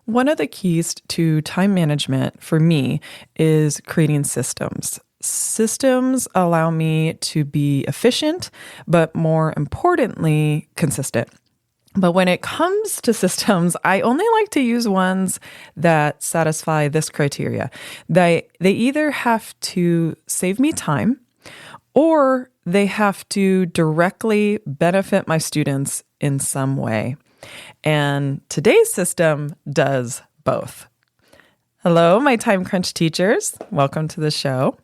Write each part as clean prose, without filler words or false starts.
One of the keys to time management for me is creating systems. Systems allow me to be efficient, but more importantly, consistent. But when it comes to systems, I only like to use ones that satisfy this criteria. They either have to save me time or they have to directly benefit my students in some way. And today's system does both. Hello, my time crunch teachers. Welcome to the show.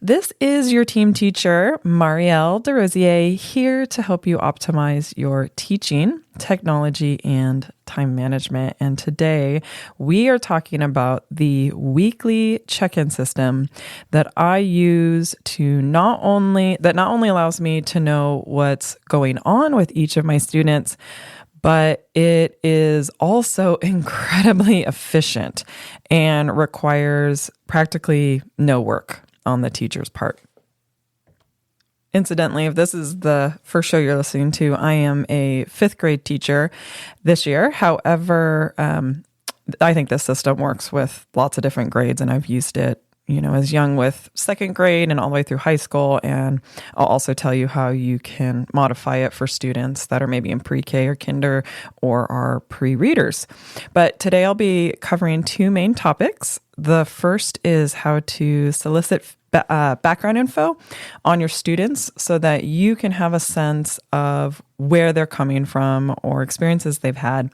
This is your team teacher, Marielle DeRosier, here to help you optimize your teaching, technology, and time management. And today we are talking about the weekly check-in system that I use to not only allows me to know what's going on with each of my students, but it is also incredibly efficient and requires practically no work on the teacher's part. Incidentally, if this is the first show you're listening to, I am a 5th grade teacher this year. However, I think this system works with lots of different grades, and I've used it as young with 2nd grade and all the way through high school. And I'll also tell you how you can modify it for students that are maybe in pre-K or kinder or are pre-readers. But today I'll be covering 2 main topics. The first is how to solicit background info on your students so that you can have a sense of where they're coming from or experiences they've had.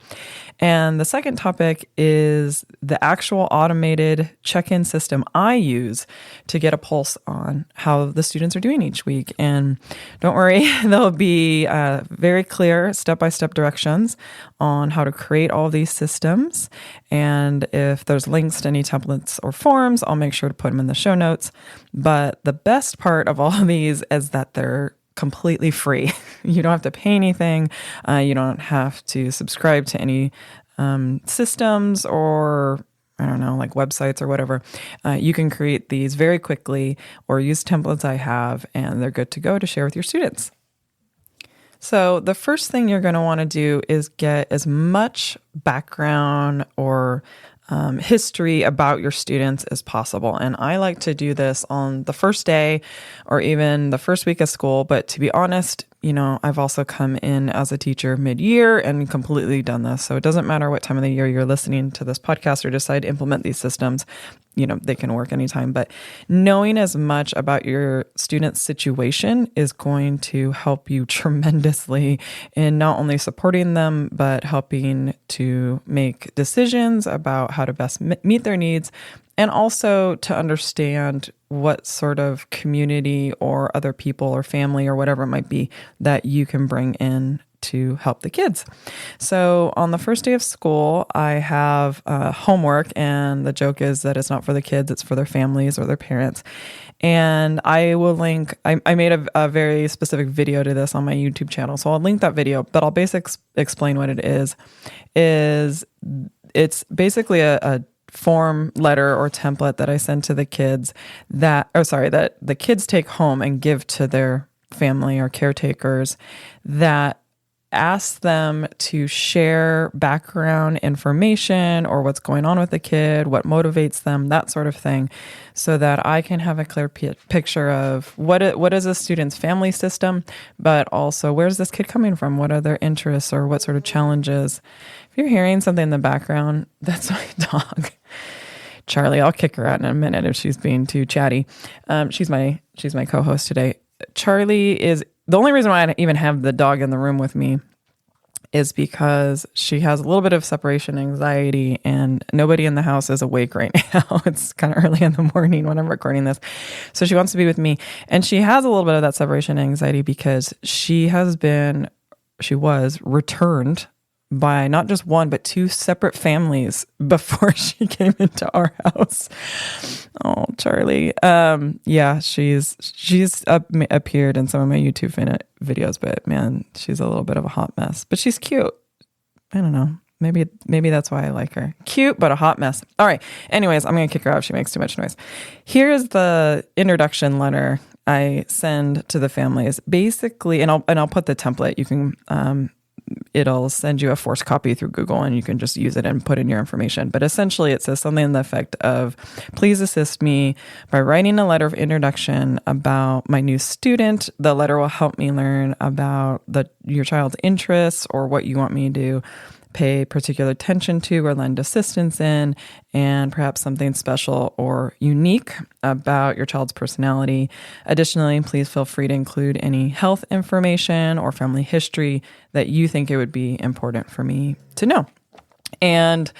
And the second topic is the actual automated check-in system I use to get a pulse on how the students are doing each week. And don't worry, there'll be very clear step-by-step directions on how to create all these systems. And if there's links to any templates or forms, I'll make sure to put them in the show notes. But the best part of all of these is that they're completely free. You don't have to pay anything. You don't have to subscribe to any systems or, I don't know, like websites or whatever. You can create these very quickly or use templates I have, and they're good to go to share with your students. So the first thing you're going to want to do is get as much background or history about your students as possible. And I like to do this on the first day or even the first week of school. But to be honest, I've also come in as a teacher mid-year and completely done this. So it doesn't matter what time of the year you're listening to this podcast or decide to implement these systems. They can work anytime. But knowing as much about your student's situation is going to help you tremendously in not only supporting them, but helping to make decisions about how to best meet their needs, and also to understand what sort of community or other people or family or whatever it might be that you can bring in to help the kids. So on the first day of school, I have homework, and the joke is that it's not for the kids, it's for their families or their parents. And I will link, I made a very specific video to this on my YouTube channel, so I'll link that video, but I'll basically explain what it is it's basically a form, letter, or template that I send to the kids that the kids take home and give to their family or caretakers that ask them to share background information or what's going on with the kid, what motivates them, that sort of thing, so that I can have a clear picture of what is a student's family system, but also where's this kid coming from, what are their interests, or what sort of challenges. If you're hearing something in the background, that's my dog. Charlie, I'll kick her out in a minute if she's being too chatty. She's my co-host today. Charlie is the only reason why I even have the dog in the room with me is because she has a little bit of separation anxiety, and nobody in the house is awake right now. It's kind of early in the morning when I'm recording this. So she wants to be with me, and she has a little bit of that separation anxiety because she was returned by not just one, but 2 separate families before she came into our house. Oh, Charlie. Yeah, she's appeared in some of my YouTube videos, but man, she's a little bit of a hot mess, but she's cute. I don't know. Maybe that's why I like her. Cute, but a hot mess. All right. Anyways, I'm going to kick her out if she makes too much noise. Here's the introduction letter I send to the families. Basically, and I'll put the template. You can it'll send you a forced copy through Google and you can just use it and put in your information. But essentially it says something in the effect of, please assist me by writing a letter of introduction about my new student. The letter will help me learn about your child's interests or what you want me to pay particular attention to or lend assistance in, and perhaps something special or unique about your child's personality. Additionally, please feel free to include any health information or family history that you think it would be important for me to know. And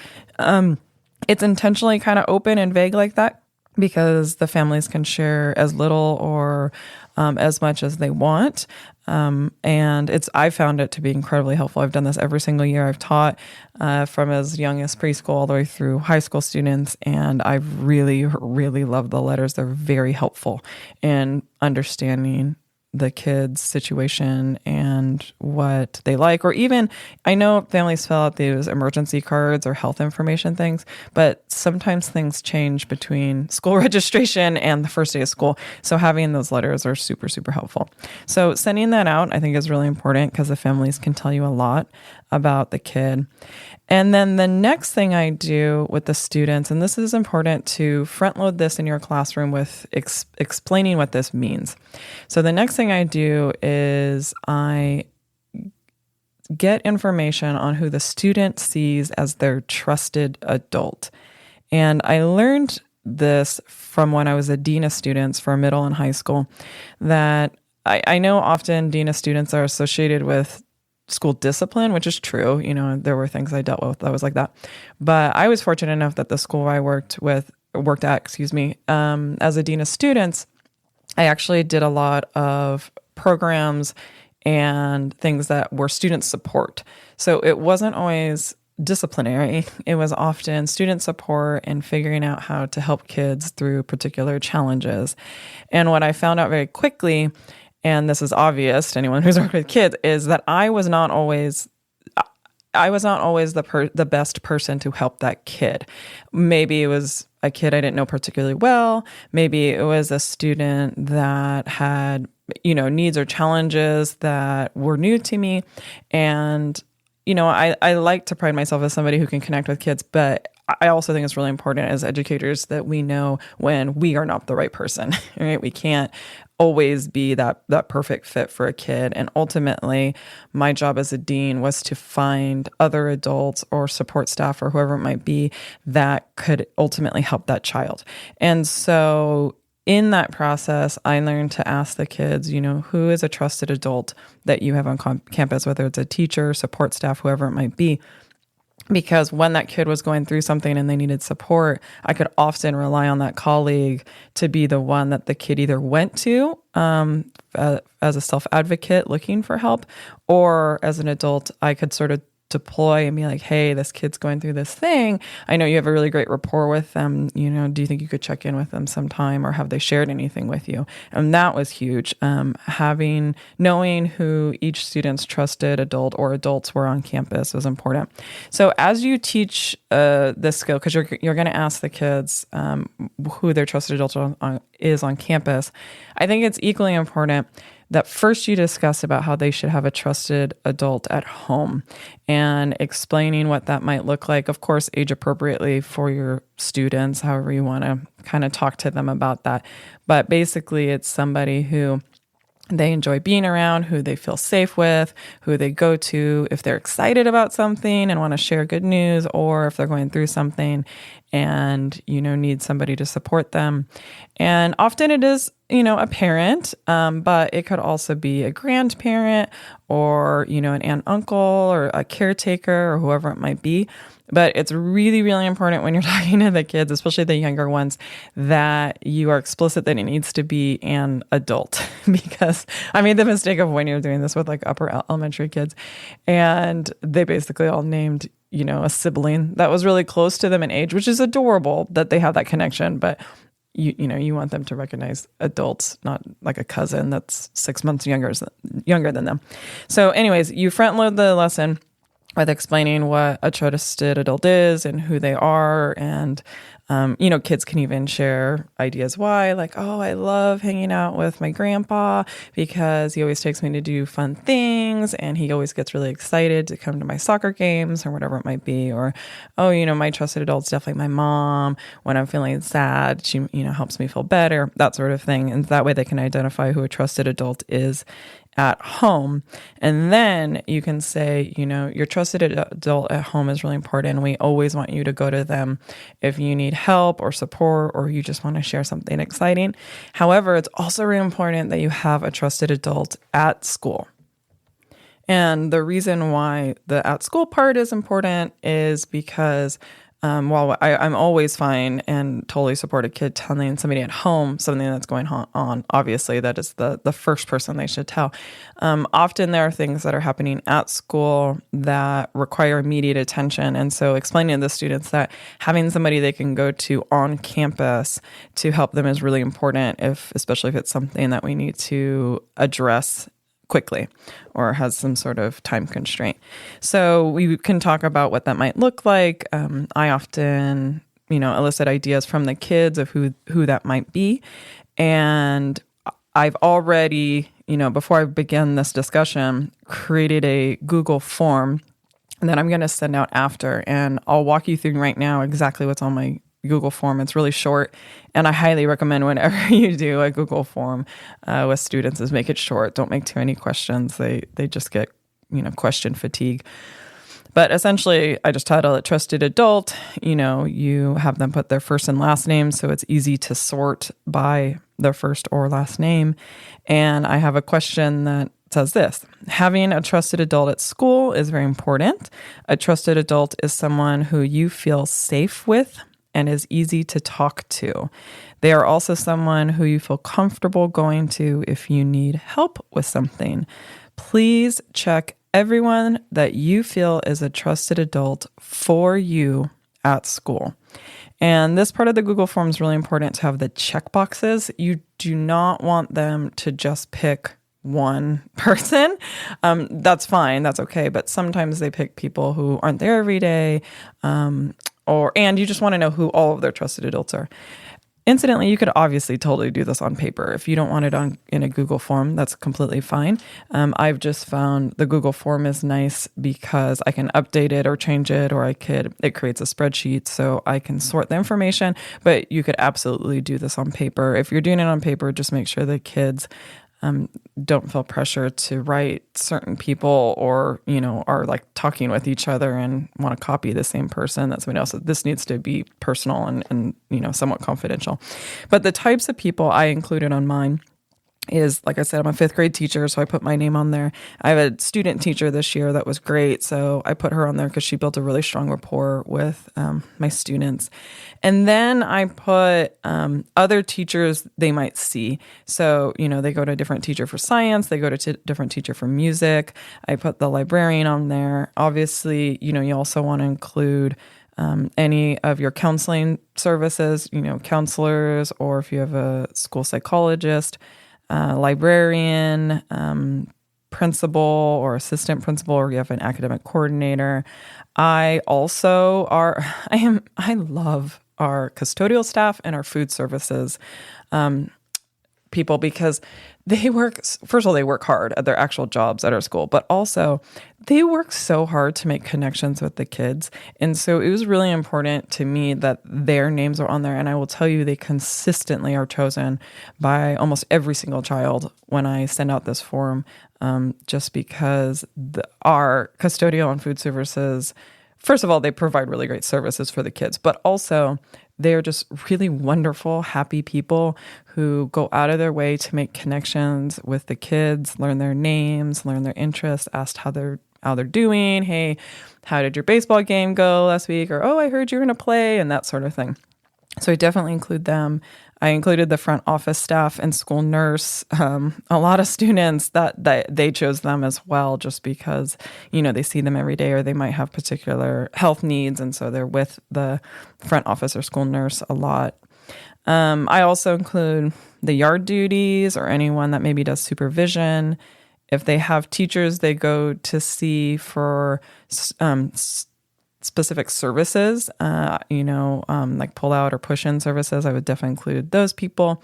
it's intentionally kind of open and vague like that because the families can share as little or as much as they want. And I found it to be incredibly helpful. I've done this every single year. I've taught from as young as preschool all the way through high school students, and I've really, really loved the letters. They're very helpful in understanding the kids' situation and what they like. Or even, I know families fill out these emergency cards or health information things, but sometimes things change between school registration and the first day of school. So having those letters are super, super helpful. So sending that out, I think, is really important because the families can tell you a lot about the kid. And then the next thing I do with the students, and this is important to front load this in your classroom with explaining what this means. So the next thing I do is I get information on who the student sees as their trusted adult. And I learned this from when I was a dean of students for middle and high school, that I know often dean of students are associated with school discipline, which is true. You know, there were things I dealt with that was like that. But I was fortunate enough that the school I worked at, as a dean of students, I actually did a lot of programs and things that were student support. So it wasn't always disciplinary. It was often student support and figuring out how to help kids through particular challenges. And what I found out very quickly, and this is obvious to anyone who's worked with kids, is that I was not always the best person to help that kid. Maybe it was a kid I didn't know particularly well. Maybe it was a student that had, needs or challenges that were new to me. And, I like to pride myself as somebody who can connect with kids, but I also think it's really important as educators that we know when we are not the right person, right? We can't always be that perfect fit for a kid. And ultimately, my job as a dean was to find other adults or support staff or whoever it might be that could ultimately help that child. And so in that process, I learned to ask the kids, who is a trusted adult that you have on campus, whether it's a teacher, support staff, whoever it might be. Because when that kid was going through something and they needed support, I could often rely on that colleague to be the one that the kid either went to as a self-advocate looking for help, or as an adult, I could sort of deploy and be like, hey, this kid's going through this thing. I know you have a really great rapport with them. Do you think you could check in with them sometime, or have they shared anything with you? And that was huge. Knowing who each student's trusted adult or adults were on campus was important. So as you teach this skill, because you're going to ask the kids who their trusted adult is on campus, I think it's equally important that first you discuss about how they should have a trusted adult at home and explaining what that might look like, of course, age appropriately for your students, however you want to kind of talk to them about that. But basically, it's somebody who they enjoy being around, who they feel safe with, who they go to if they're excited about something and want to share good news, or if they're going through something and, need somebody to support them. And often it is, a parent, but it could also be a grandparent or, an aunt, uncle, or a caretaker, or whoever it might be. But it's really, really important when you're talking to the kids, especially the younger ones, that you are explicit that it needs to be an adult. Because I made the mistake of when you're doing this with like upper elementary kids, and they basically all named, a sibling that was really close to them in age, which is adorable that they have that connection. But you want them to recognize adults, not like a cousin that's 6 months younger than them. So anyways, you front load the lesson with explaining what a trusted adult is and who they are. And, kids can even share ideas why, like, oh, I love hanging out with my grandpa because he always takes me to do fun things and he always gets really excited to come to my soccer games or whatever it might be. Or, oh, my trusted adult's definitely my mom. When I'm feeling sad, she, helps me feel better, that sort of thing. And that way they can identify who a trusted adult is at home. And then you can say, your trusted adult at home is really important. We always want you to go to them if you need help or support, or you just want to share something exciting. However, it's also really important that you have a trusted adult at school. And the reason why the at school part is important is because while I'm always fine and totally support a kid telling somebody at home something that's going on, obviously that is the first person they should tell. Often there are things that are happening at school that require immediate attention. And so explaining to the students that having somebody they can go to on campus to help them is really important, especially if it's something that we need to address quickly or has some sort of time constraint. So we can talk about what that might look like. I often, elicit ideas from the kids of who that might be. And I've already, before I begin this discussion, created a Google form that I'm going to send out after. And I'll walk you through right now exactly what's on my Google form. It's really short, and I highly recommend whenever you do a Google form with students is make it short. Don't make too many questions. They just get question fatigue. But essentially, I just title it Trusted Adult. You have them put their first and last name, so it's easy to sort by their first or last name. And I have a question that says this: having a trusted adult at school is very important. A trusted adult is someone who you feel safe with and is easy to talk to. They are also someone who you feel comfortable going to if you need help with something. Please check everyone that you feel is a trusted adult for you at school. And this part of the Google form is really important to have the check boxes. You do not want them to just pick one person. That's fine. That's okay. But sometimes they pick people who aren't there every day, and you just want to know who all of their trusted adults are. Incidentally, you could obviously totally do this on paper. If you don't want it in a Google form, that's completely fine. I've just found the Google form is nice because I can update it or change it, or it creates a spreadsheet so I can sort the information, but you could absolutely do this on paper. If you're doing it on paper, just make sure the kids don't feel pressure to write certain people or, are like talking with each other and want to copy the same person that somebody else. This needs to be personal and somewhat confidential. But the types of people I included on mine is, like I said, I'm a fifth grade teacher, so I put my name on there. I have a student teacher this year that was great, so I put her on there because she built a really strong rapport with my students. And then I put other teachers they might see. So, they go to a different teacher for science, they go to a different teacher for music. I put the librarian on there. Obviously, you also want to include any of your counseling services, counselors, or if you have a school psychologist, librarian, principal or assistant principal, or you have an academic coordinator. I love our custodial staff and our food services people because they work hard at their actual jobs at our school, but also they work so hard to make connections with the kids. And so it was really important to me that their names are on there. And I will tell you, they consistently are chosen by almost every single child when I send out this form, just because our custodial and food services, first of all, they provide really great services for the kids, but also they're just really wonderful, happy people who go out of their way to make connections with the kids, learn their names, learn their interests, ask how they're doing. Hey, how did your baseball game go last week? Or, oh, I heard you were going to play, and that sort of thing. So I definitely include them. I included the front office staff and school nurse. A lot of students that they chose them as well, just because, they see them every day, or they might have particular health needs. And so they're with the front office or school nurse a lot. I also include the yard duties or anyone that maybe does supervision. If they have teachers they go to see for specific services, like pull out or push in services, I would definitely include those people.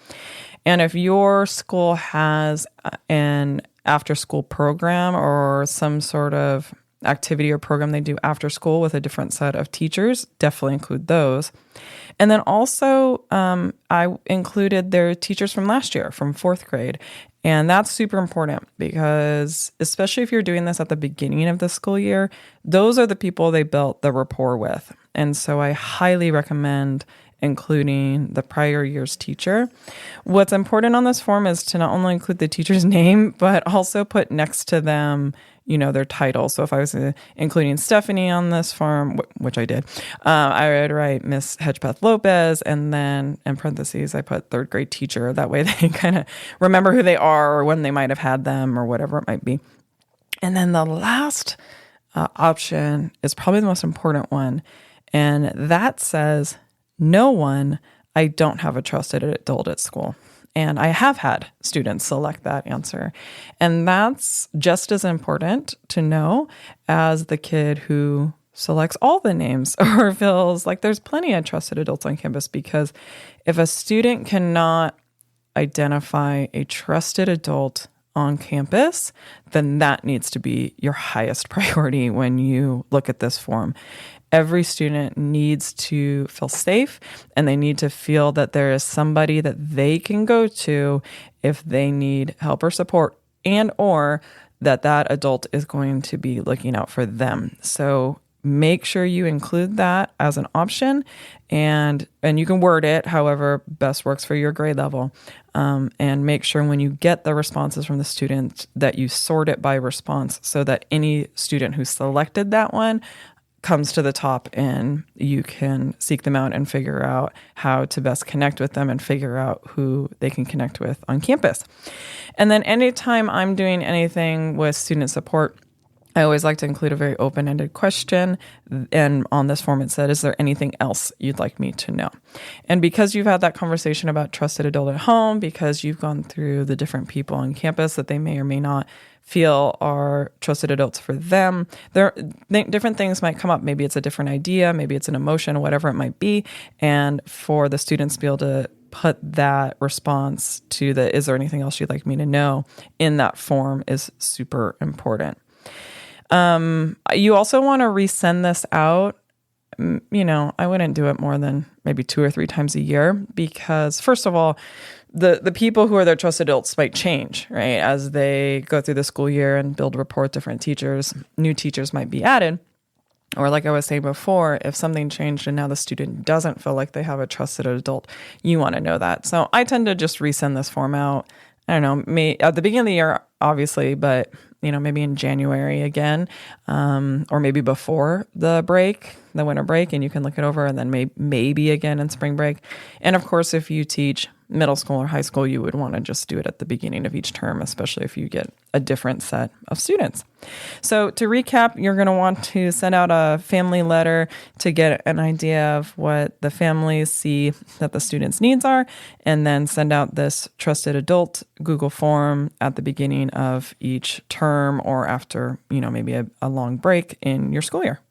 And if your school has an after school program or some sort of activity or program they do after school with a different set of teachers, definitely include those. And then also, I included their teachers from last year, from fourth grade. And that's super important because especially if you're doing this at the beginning of the school year, those are the people they built the rapport with. And so I highly recommend including the prior year's teacher. What's important on this form is to not only include the teacher's name, but also put next to them, their title. So if I was including Stephanie on this form, which I did, I would write Miss Hedgepeth Lopez, and then in parentheses, I put third grade teacher. That way they kind of remember who they are or when they might have had them or whatever it might be. And then the last option is probably the most important one. And that says, no one, I don't have a trusted adult at school. And I have had students select that answer. And that's just as important to know as the kid who selects all the names or feels like there's plenty of trusted adults on campus, because if a student cannot identify a trusted adult on campus, then that needs to be your highest priority when you look at this form. Every student needs to feel safe, and they need to feel that there is somebody that they can go to if they need help or support, and or that adult is going to be looking out for them. So make sure you include that as an option, and you can word it however best works for your grade level. And make sure when you get the responses from the students that you sort it by response so that any student who selected that one comes to the top and you can seek them out and figure out how to best connect with them and figure out who they can connect with on campus. And then anytime I'm doing anything with student support, I always like to include a very open-ended question. And on this form, it said, is there anything else you'd like me to know? And because you've had that conversation about trusted adult at home, because you've gone through the different people on campus that they may or may not feel are trusted adults for them, different things might come up. Maybe it's a different idea, maybe it's an emotion, whatever it might be. And for the students to be able to put that response to the, is there anything else you'd like me to know, in that form is super important. You also want to resend this out. I wouldn't do it more than maybe 2 or 3 times a year, because first of all, the people who are their trusted adults might change, right? As they go through the school year and build rapport with different teachers, new teachers might be added. Or like I was saying before, if something changed and now the student doesn't feel like they have a trusted adult, you want to know that. So I tend to just resend this form out. I don't know, at the beginning of the year, obviously, but maybe in January again, or maybe before the winter break, and you can look it over, and then maybe again in spring break. And of course, if you teach middle school or high school, you would want to just do it at the beginning of each term, especially if you get a different set of students. So to recap, you're going to want to send out a family letter to get an idea of what the families see that the students' needs are, and then send out this trusted adult Google form at the beginning of each term or after, maybe a long break in your school year.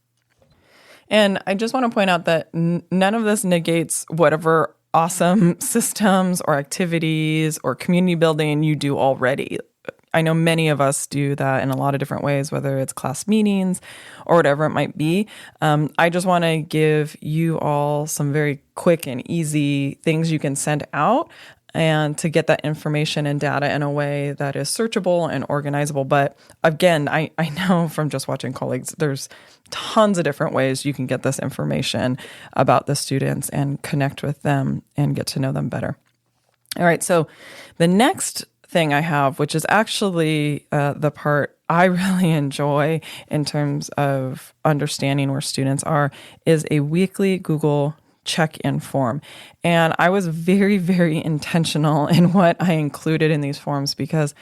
And I just want to point out that none of this negates whatever awesome systems or activities or community building you do already. I know many of us do that in a lot of different ways, whether it's class meetings or whatever it might be. I just want to give you all some very quick and easy things you can send out and to get that information and data in a way that is searchable and organizable. But again, I know from just watching colleagues, there's tons of different ways you can get this information about the students and connect with them and get to know them better. All right, so the next thing I have, which is actually the part I really enjoy in terms of understanding where students are, is a weekly Google check-in form. And I was very, very intentional in what I included in these forms because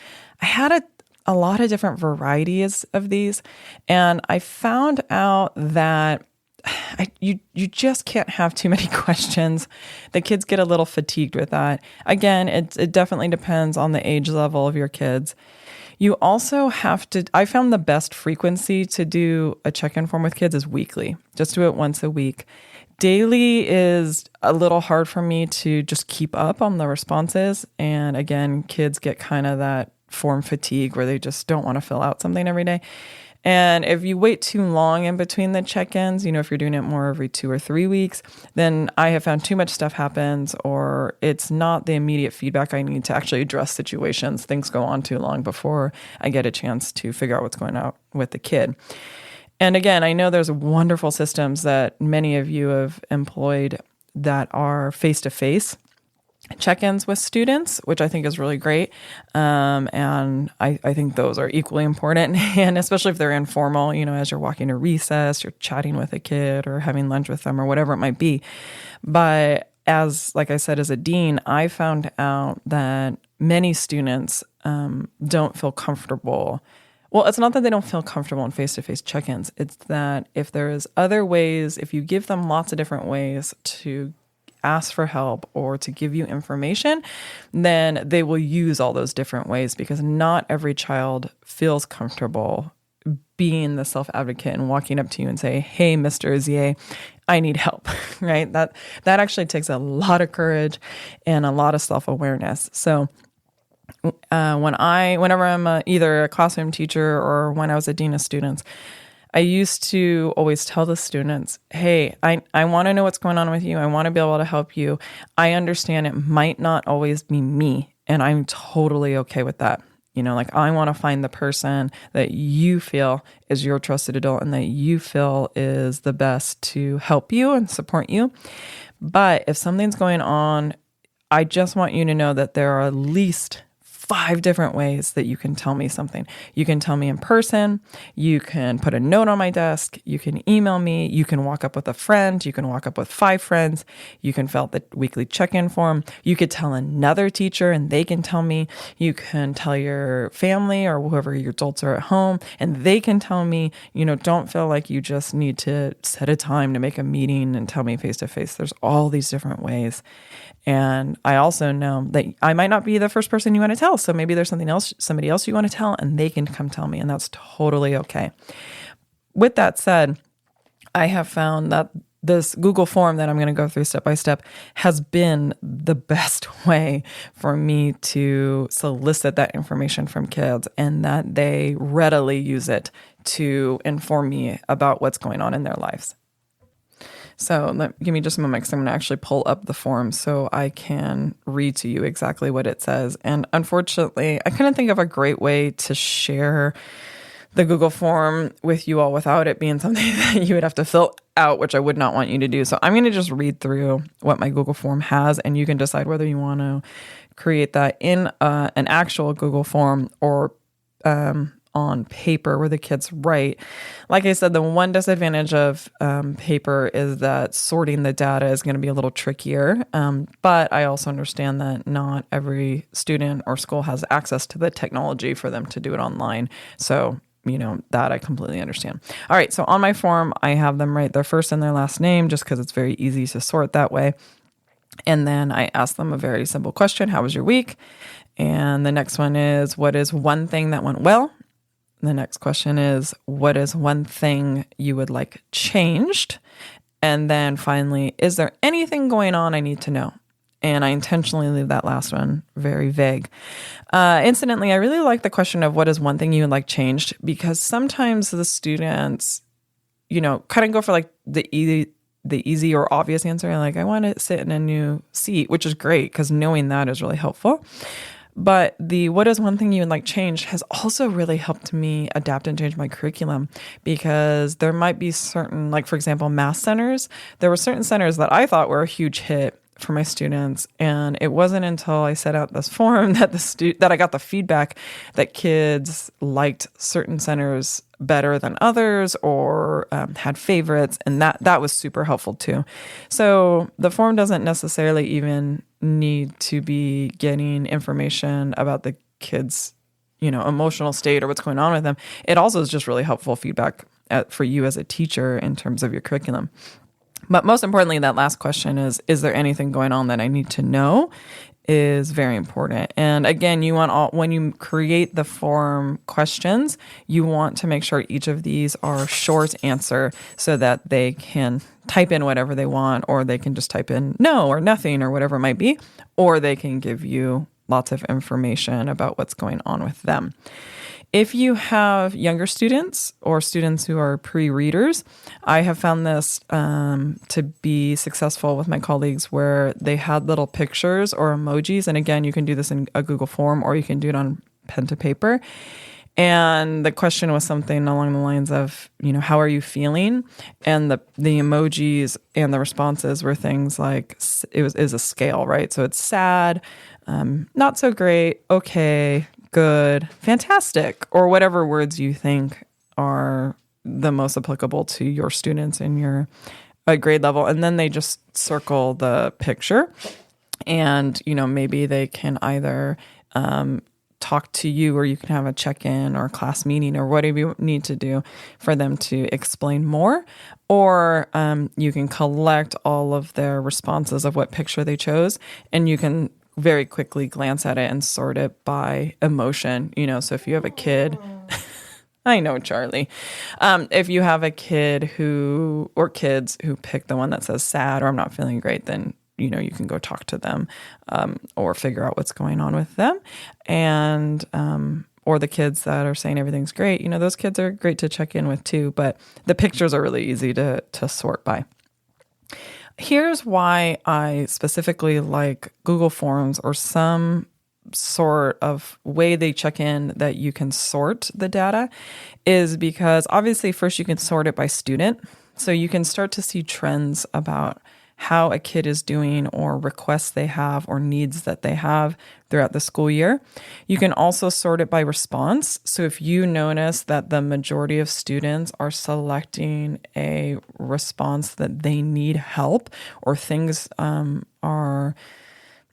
I had a lot of different varieties of these. And I found out that you just can't have too many questions. The kids get a little fatigued with that. Again, it definitely depends on the age level of your kids. You also have to, I found the best frequency to do a check-in form with kids is weekly. Just do it once a week. Daily is a little hard for me to just keep up on the responses. And again, kids get kind of that form fatigue where they just don't want to fill out something every day. And if you wait too long in between the check-ins, if you're doing it more every 2 or 3 weeks, then I have found too much stuff happens, or it's not the immediate feedback I need to actually address situations. Things go on too long before I get a chance to figure out what's going on with the kid. And again, I know there's wonderful systems that many of you have employed that are face-to-face check-ins with students, which I think is really great. And I think those are equally important. And especially if they're informal, as you're walking to recess, you're chatting with a kid or having lunch with them or whatever it might be. But like I said, as a dean, I found out that many students don't feel comfortable. Well, it's not that they don't feel comfortable in face-to-face check-ins. It's that if there's other ways, if you give them lots of different ways to ask for help or to give you information, then they will use all those different ways, because not every child feels comfortable being the self-advocate and walking up to you and say, "Hey, Mr. Zier, I need help," right? That actually takes a lot of courage and a lot of self-awareness. So whenever I'm either a classroom teacher or when I was a dean of students, I used to always tell the students, "Hey, I want to know what's going on with you. I want to be able to help you. I understand it might not always be me, and I'm totally okay with that. I want to find the person that you feel is your trusted adult and that you feel is the best to help you and support you. But if something's going on, I just want you to know that there are at least 5 different ways that you can tell me something. You can tell me in person. You can put a note on my desk. You can email me. You can walk up with a friend. You can walk up with 5 friends. You can fill out the weekly check-in form. You could tell another teacher and they can tell me. You can tell your family or whoever your adults are at home and they can tell me. Don't feel like you just need to set a time to make a meeting and tell me face-to-face. There's all these different ways. And I also know that I might not be the first person you want to tell. So maybe there's somebody else you want to tell, and they can come tell me, and that's totally okay. With that said, I have found that this Google form that I'm going to go through step by step has been the best way for me to solicit that information from kids, and that they readily use it to inform me about what's going on in their lives. So give me just a moment, because I'm going to actually pull up the form so I can read to you exactly what it says. And unfortunately, I couldn't think of a great way to share the Google form with you all without it being something that you would have to fill out, which I would not want you to do. So I'm going to just read through what my Google form has, and you can decide whether you want to create that in an actual Google form or on paper where the kids write. Like I said, the one disadvantage of paper is that sorting the data is going to be a little trickier. But I also understand that not every student or school has access to the technology for them to do it online. So, that I completely understand. All right. So on my form, I have them write their first and their last name just because it's very easy to sort that way. And then I ask them a very simple question. How was your week? And the next one is, what is one thing that went well? The next question is, what is one thing you would like changed? And then finally, is there anything going on I need to know? And I intentionally leave that last one very vague. Incidentally, I really like the question of what is one thing you would like changed, because sometimes the students, kind of go for like the easy or obvious answer. Like, I want to sit in a new seat, which is great because knowing that is really helpful. But the what is one thing you would like changed has also really helped me adapt and change my curriculum, because there might be certain, like for example, math centers. There were certain centers that I thought were a huge hit for my students, and it wasn't until I set out this form that that I got the feedback that kids liked certain centers better than others, or had favorites, and that was super helpful too. So the form doesn't necessarily even need to be getting information about the kids' emotional state or what's going on with them. It also is just really helpful feedback for you as a teacher in terms of your curriculum. But most importantly, that last question is there anything going on that I need to know? is very important. And again, you want when you create the form questions, you want to make sure each of these are short answer so that they can type in whatever they want, or they can just type in no or nothing or whatever it might be, or they can give you lots of information about what's going on with them. If you have younger students or students who are pre-readers, I have found this to be successful with my colleagues where they had little pictures or emojis. And again, you can do this in a Google form or you can do it on pen to paper. And the question was something along the lines of, how are you feeling? And the emojis and the responses were things like, is a scale, right? So it's sad, not so great, okay, good, fantastic, or whatever words you think are the most applicable to your students in your grade level. And then they just circle the picture. And, maybe they can either talk to you, or you can have a check-in or class meeting or whatever you need to do for them to explain more. Or you can collect all of their responses of what picture they chose, and you can very quickly glance at it and sort it by emotion. So if you have a kid, I know, Charlie, if you have a kid or kids who pick the one that says sad or I'm not feeling great, then you can go talk to them or figure out what's going on with them. And or the kids that are saying everything's great, those kids are great to check in with too, but the pictures are really easy to sort by. Here's why I specifically like Google Forms or some sort of way they check in that you can sort the data, is because obviously first you can sort it by student. So you can start to see trends about how a kid is doing or requests they have or needs that they have throughout the school year. You can also sort it by response. So if you notice that the majority of students are selecting a response that they need help, or things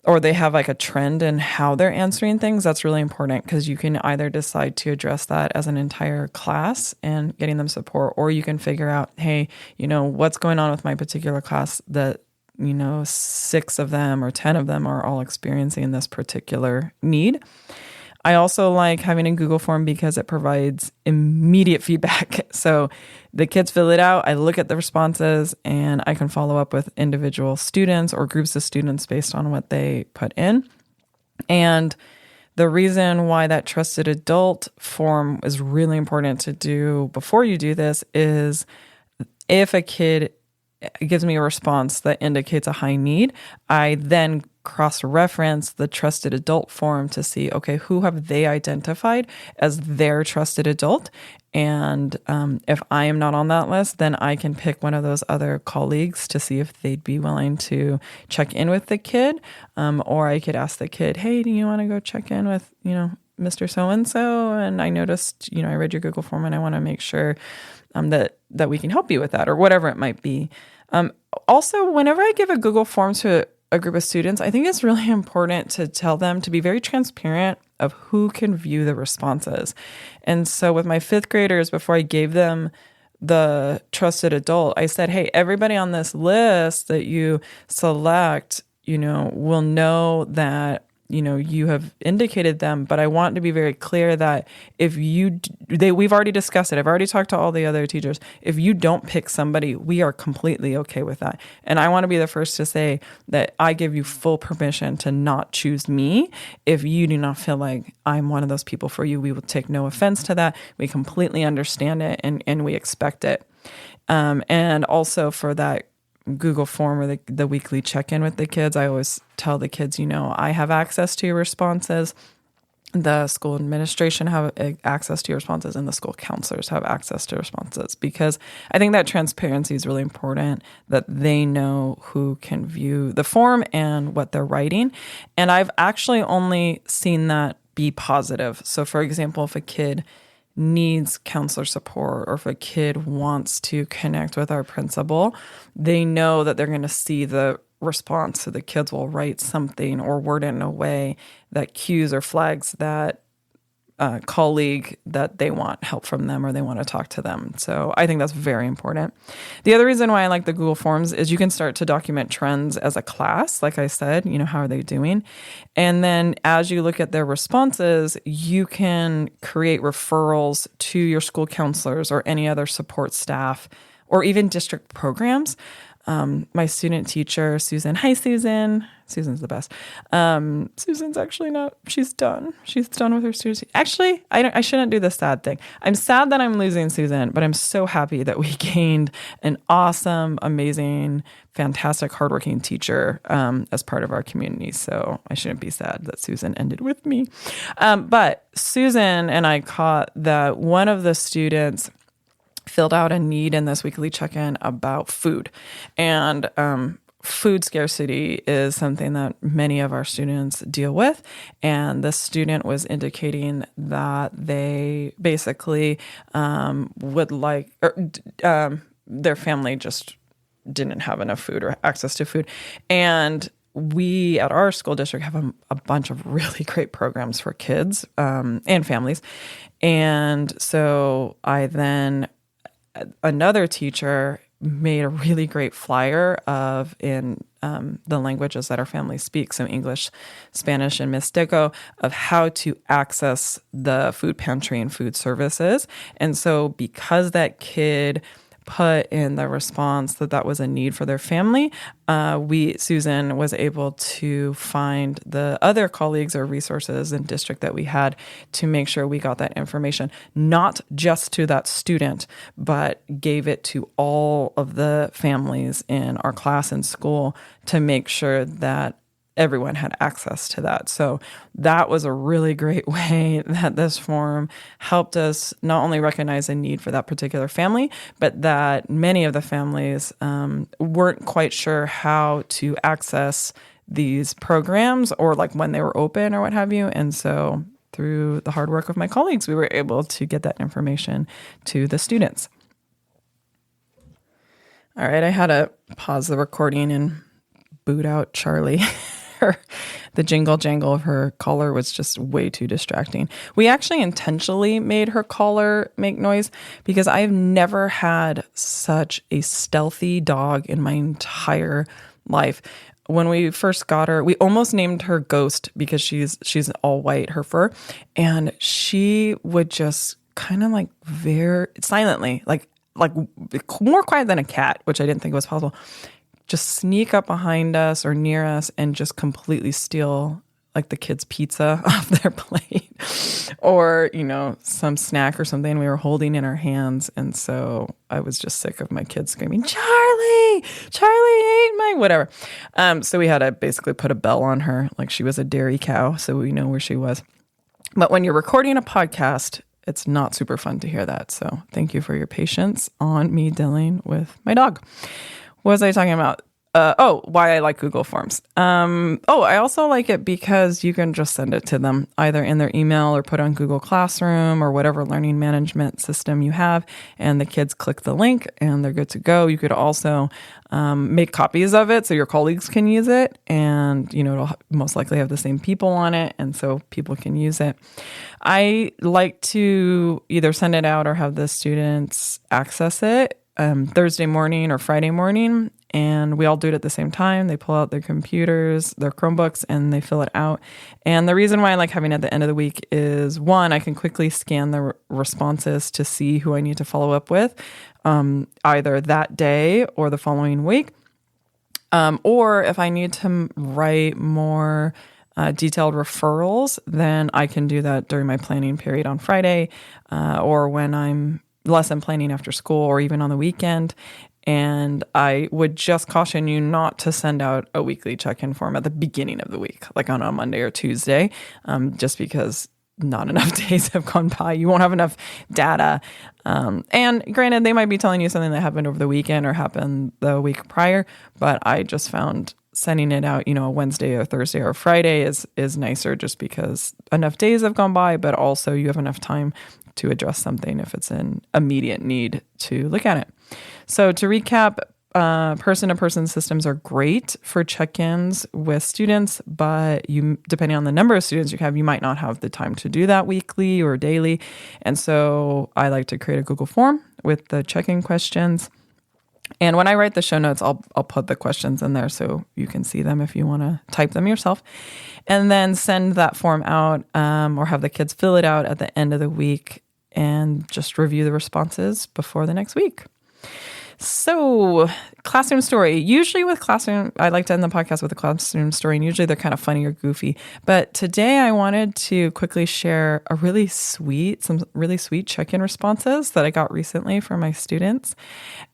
or they have like a trend in how they're answering things, that's really important, because you can either decide to address that as an entire class and getting them support, or you can figure out, hey, what's going on with my particular class that, 6 of them or 10 of them are all experiencing this particular need. I also like having a Google form because it provides immediate feedback. So the kids fill it out, I look at the responses, and I can follow up with individual students or groups of students based on what they put in. And the reason why that trusted adult form is really important to do before you do this is if a kid gives me a response that indicates a high need, I then cross-reference the trusted adult form to see, okay, who have they identified as their trusted adult? And if I am not on that list, then I can pick one of those other colleagues to see if they'd be willing to check in with the kid. Or I could ask the kid, hey, do you want to go check in with, Mr. So-and-so? And I noticed, I read your Google form and I want to make sure that we can help you with that, or whatever it might be. Also, whenever I give a Google form to a group of students, I think it's really important to tell them to be very transparent of who can view the responses. And so with my 5th graders, before I gave them the trusted adult, I said, hey, everybody on this list that you select, will know that, you have indicated them, but I want to be very clear that if we've already discussed it. I've already talked to all the other teachers. If you don't pick somebody, we are completely okay with that. And I want to be the first to say that I give you full permission to not choose me. If you do not feel like I'm one of those people for you, we will take no offense to that. We completely understand it and we expect it. And also for that Google form or the weekly check-in with the kids, I always tell the kids, I have access to your responses. The school administration have access to your responses, and the school counselors have access to responses, because I think that transparency is really important, that they know who can view the form and what they're writing. And I've actually only seen that be positive. So for example, if a kid needs counselor support, or if a kid wants to connect with our principal, they know that they're going to see the response. So the kids will write something or word it in a way that cues or flags that colleague that they want help from them or they want to talk to them. So I think that's very important. The other reason why I like the Google Forms is you can start to document trends as a class. Like I said, how are they doing? And then as you look at their responses, you can create referrals to your school counselors or any other support staff or even district programs. My student teacher, Susan. Hi, Susan. Susan's the best. Susan's actually not. She's done. She's done with her students. Actually, I shouldn't do the sad thing. I'm sad that I'm losing Susan, but I'm so happy that we gained an awesome, amazing, fantastic, hardworking teacher as part of our community. So I shouldn't be sad that Susan ended with me. But Susan and I caught that one of the students filled out a need in this weekly check-in about food. And food scarcity is something that many of our students deal with. And the student was indicating that they basically would like, their family just didn't have enough food or access to food. And we at our school district have a bunch of really great programs for kids and families. And so another teacher made a really great flyer in the languages that our family speaks, so English, Spanish, and Mixteco, of how to access the food pantry and food services. And so because that kid put in the response that was a need for their family, Susan was able to find the other colleagues or resources in district that we had to make sure we got that information, not just to that student, but gave it to all of the families in our class and school to make sure that everyone had access to that. So that was a really great way that this form helped us not only recognize a need for that particular family, but that many of the families weren't quite sure how to access these programs or like when they were open or what have you. And so through the hard work of my colleagues, we were able to get that information to the students. All right, I had to pause the recording and boot out Charlie. The jingle jangle of her collar was just way too distracting. We actually intentionally made her collar make noise because I've never had such a stealthy dog in my entire life. When we first got her, we almost named her Ghost because she's all white, her fur, and she would just kind of like very silently, like more quiet than a cat, which I didn't think was possible, just sneak up behind us or near us and just completely steal like the kids' pizza off their plate or, some snack or something we were holding in our hands. And so I was just sick of my kids screaming, Charlie ate my whatever. So we had to basically put a bell on her like she was a dairy cow so we know where she was. But when you're recording a podcast, it's not super fun to hear that. So thank you for your patience on me dealing with my dog. What was I talking about? Why I like Google Forms. I also like it because you can just send it to them either in their email or put on Google Classroom or whatever learning management system you have, and the kids click the link and they're good to go. You could also make copies of it so your colleagues can use it, and it'll most likely have the same people on it, and so people can use it. I like to either send it out or have the students access it Thursday morning or Friday morning, and we all do it at the same time. They pull out their computers, their Chromebooks, and they fill it out. And the reason why I like having it at the end of the week is, one, I can quickly scan the responses to see who I need to follow up with, either that day or the following week. Or if I need to write more detailed referrals, then I can do that during my planning period on Friday, or when I'm lesson planning after school or even on the weekend. And I would just caution you not to send out a weekly check-in form at the beginning of the week, like on a Monday or Tuesday, just because not enough days have gone by. You won't have enough data. And granted, they might be telling you something that happened over the weekend or happened the week prior, but I just found sending it out, a Wednesday or Thursday or Friday is nicer just because enough days have gone by, but also you have enough time to address something if it's an immediate need to look at it. So to recap, person-to-person systems are great for check-ins with students, but depending on the number of students you have, you might not have the time to do that weekly or daily. And so I like to create a Google form with the check-in questions. And when I write the show notes, I'll put the questions in there so you can see them if you want to type them yourself. And then send that form out or have the kids fill it out at the end of the week and just review the responses before the next week. So, classroom story. Usually with classroom, I like to end the podcast with a classroom story, and usually they're kind of funny or goofy. But today I wanted to quickly share some really sweet check-in responses that I got recently from my students.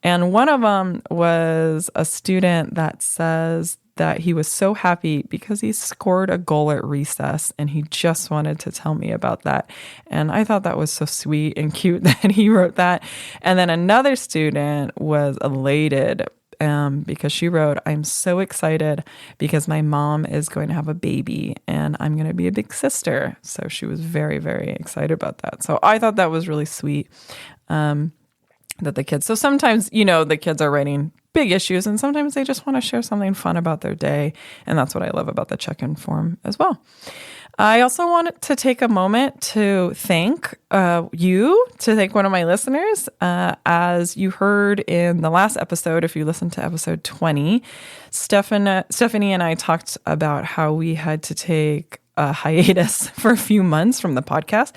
And one of them was a student that says that he was so happy because he scored a goal at recess and he just wanted to tell me about that. And I thought that was so sweet and cute that he wrote that. And then another student was elated because she wrote, "I'm so excited because my mom is going to have a baby and I'm going to be a big sister." So she was very, very excited about that. So I thought that was really sweet that the kids, so sometimes, the kids are writing big issues and sometimes they just want to share something fun about their day. And that's what I love about the check-in form as well. I also wanted to take a moment to thank thank one of my listeners. As you heard in the last episode, if you listened to episode 20, Stephanie and I talked about how we had to take a hiatus for a few months from the podcast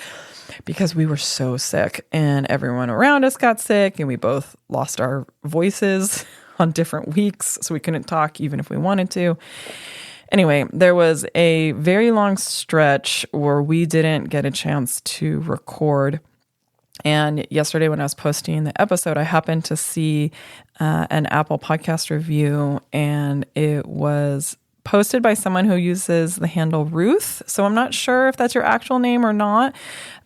because we were so sick and everyone around us got sick and we both lost our voices on different weeks, so we couldn't talk even if we wanted to. Anyway, there was a very long stretch where we didn't get a chance to record. And yesterday when I was posting the episode, I happened to see an Apple podcast review, and it was posted by someone who uses the handle Ruth. So I'm not sure if that's your actual name or not.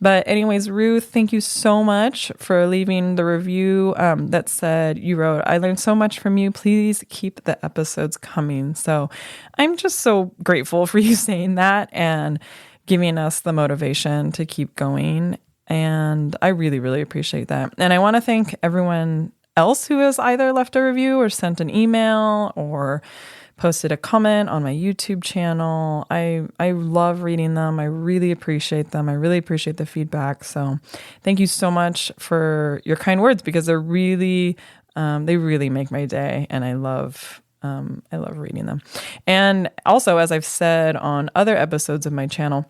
But anyways, Ruth, thank you so much for leaving the review that said, you wrote, "I learned so much from you. Please keep the episodes coming." So I'm just so grateful for you saying that and giving us the motivation to keep going. And I really, really appreciate that. And I want to thank everyone else who has either left a review or sent an email or posted a comment on my YouTube channel. I love reading them. I really appreciate them. I really appreciate the feedback. So thank you so much for your kind words because they really make my day, and I love reading them. And also, as I've said on other episodes of my channel,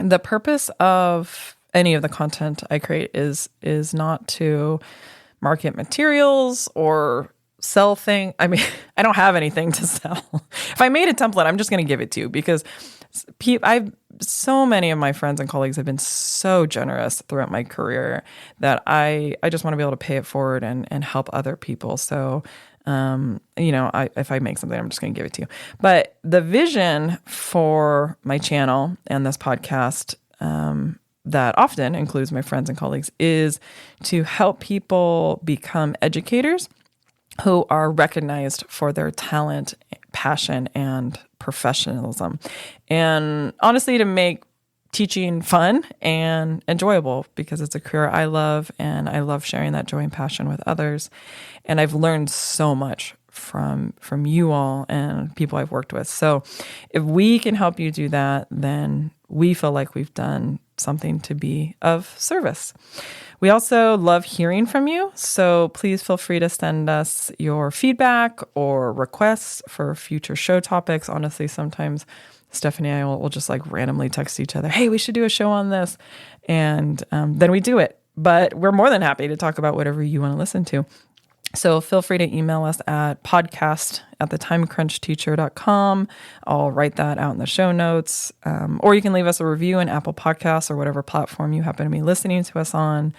the purpose of any of the content I create is not to market materials or sell thing. I mean, I don't have anything to sell. If I made a template, I'm just going to give it to you because so many of my friends and colleagues have been so generous throughout my career that I just want to be able to pay it forward and help other people. So, if I make something, I'm just going to give it to you. But the vision for my channel and this podcast, that often includes my friends and colleagues, is to help people become educators who are recognized for their talent, passion, and professionalism. And honestly, to make teaching fun and enjoyable because it's a career I love, and I love sharing that joy and passion with others. And I've learned so much from you all and people I've worked with. So if we can help you do that, then we feel like we've done something to be of service. We also love hearing from you, so please feel free to send us your feedback or requests for future show topics. Honestly, sometimes Stephanie and I will just like randomly text each other, "Hey, we should do a show on this," and then we do it. But we're more than happy to talk about whatever you want to listen to. So feel free to email us at podcast@thetimecrunchteacher.com. I'll write that out in the show notes. Or you can leave us a review in Apple Podcasts or whatever platform you happen to be listening to us on.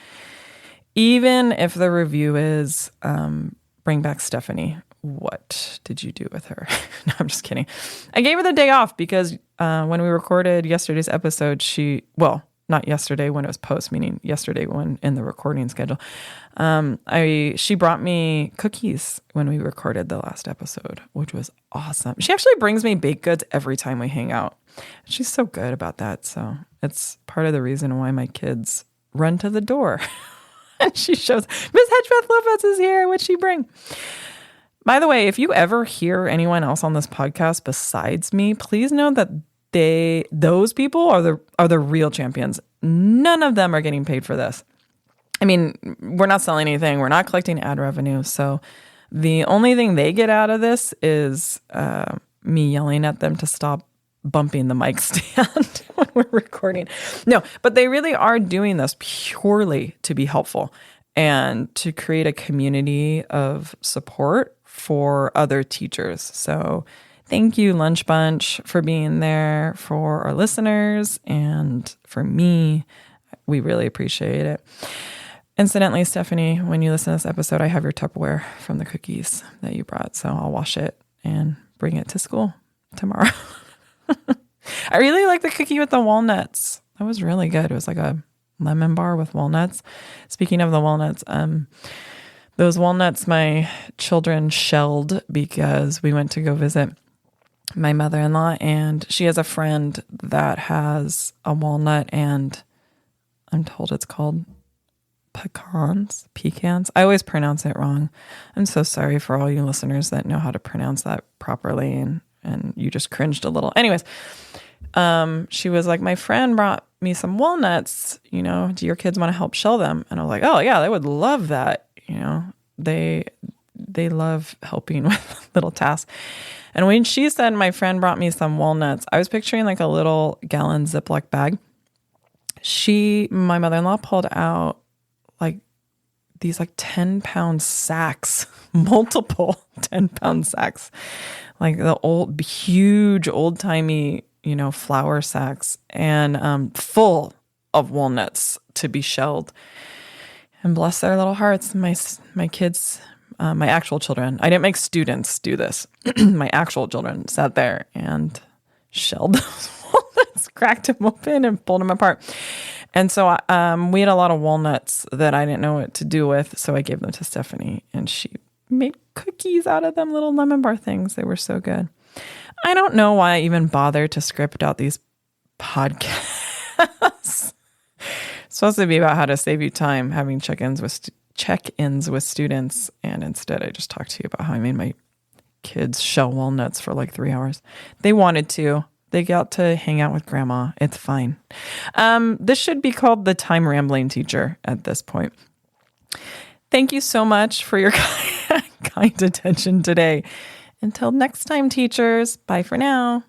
Even if the review is, "Bring back Stephanie. What did you do with her?" No, I'm just kidding. I gave her the day off because when we recorded yesterday's episode, not yesterday when it was post, meaning yesterday when in the recording schedule. She brought me cookies when we recorded the last episode, which was awesome. She actually brings me baked goods every time we hang out. She's so good about that. So it's part of the reason why my kids run to the door. And she shows, "Miss Hedgepath Lopez is here. What'd she bring?" By the way, if you ever hear anyone else on this podcast besides me, please know that those people are the real champions. None of them are getting paid for this. I mean, we're not selling anything. We're not collecting ad revenue. So the only thing they get out of this is me yelling at them to stop bumping the mic stand when we're recording. No, but they really are doing this purely to be helpful and to create a community of support for other teachers. So thank you, Lunch Bunch, for being there for our listeners and for me. We really appreciate it. Incidentally, Stephanie, when you listen to this episode, I have your Tupperware from the cookies that you brought. So I'll wash it and bring it to school tomorrow. I really like the cookie with the walnuts. That was really good. It was like a lemon bar with walnuts. Speaking of the walnuts, those walnuts my children shelled because we went to go visit my mother-in-law, and she has a friend that has a walnut, and I'm told it's called pecans. I always pronounce it wrong. I'm so sorry for all you listeners that know how to pronounce that properly, and you just cringed a little. Anyways, she was like, my friend brought me some walnuts, do your kids want to help shell them? And I was like, oh yeah, they would love that. They love helping with little tasks. And when she said my friend brought me some walnuts, I was picturing like a little gallon Ziploc bag. My mother-in-law pulled out like these like 10-pound sacks, multiple 10-pound sacks, like the huge old-timey, flour sacks, and full of walnuts to be shelled. And bless their little hearts, my kids, my actual children. I didn't make students do this. My actual children sat there and shelled those walnuts, cracked them open, and pulled them apart. And so we had a lot of walnuts that I didn't know what to do with, so I gave them to Stephanie, and she made cookies out of them, little lemon bar things. They were so good. I don't know why I even bothered to script out these podcasts. It's supposed to be about how to save you time having check-ins with students, and instead I just talked to you about how I made my kids shell walnuts for like 3 hours. They wanted to. They got to hang out with grandma. It's fine. This should be called the time rambling teacher at this point. Thank you so much for your kind attention today. Until next time, teachers. Bye for now.